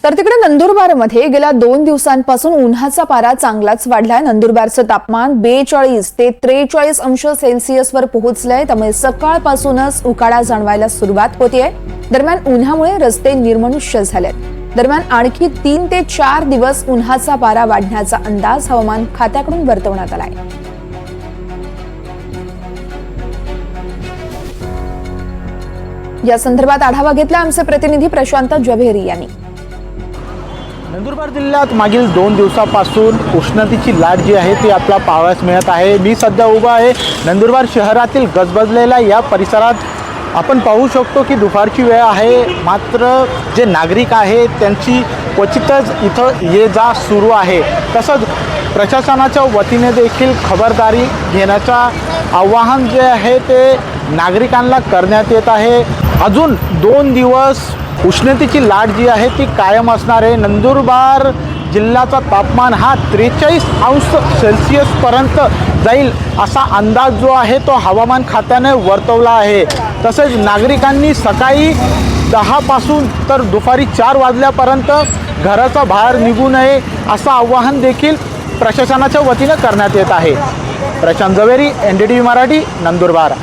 तर तिकडे नंदुरबारमध्ये गेल्या 2 दिवसांपासून उन्हाचा पारा चांगलाच वाढलाय। नंदुरबारचं तापमान 42 ते 43 अंश सेल्सिअसवर पोहोचलंय। त्यामुळे सकाळपासूनच उकाडा जाणवायला सुरुवात होतीये। दरम्यान उन्हामुळे रस्ते निर्मनुष्य झालेत। दरम्यान आणखी 3 ते 4 दिवस उन्हाचा पारा वाढण्याचा अंदाज हवामान खात्याकडून वर्तवण्यात आलाय। या संदर्भात आढावा घेतला आमचे प्रतिनिधी प्रशांत जव्हेरी यांनी। नंदुरबार जिल्ह्यात मागील 2 दिवसापासून उष्णतेची लाट जी आहे ती आपला पाहावयास मिळत आहे। मी सध्या उभा आहे नंदुरबार शहरातील गजबजलेल्या या परिसरात। आपण पाहू शकतो की दुपारची वेळ आहे, मात्र जे नागरिक आहेत त्यांची क्वचितच इथं ये जा सुरू आहे। तसंच प्रशासनाच्या वतीने देखील खबरदारी घेण्याचा आवाहन जे आहे ते नागरिकांना करण्यात येत आहे। अजून 2 दिवस उष्णतेची लाट जी आहे ती कायम असणार आहे। नंदुरबार जिल्ह्याचा तापमान हा 43 अंश सेल्सिअसपर्यंत जाईल असा अंदाज जो आहे तो हवामान खात्याने वर्तवला आहे। तसेच नागरिकांनी सकाळी 10 पासून तर दुपारी 4 वाजल्यापर्यंत घराच्या बाहेर निघू नये असं आवाहन देखील प्रशासनाच्या वतीने करण्यात येत आहे। प्रशांत जव्हेरी, NDTV मराठी, नंदुरबार।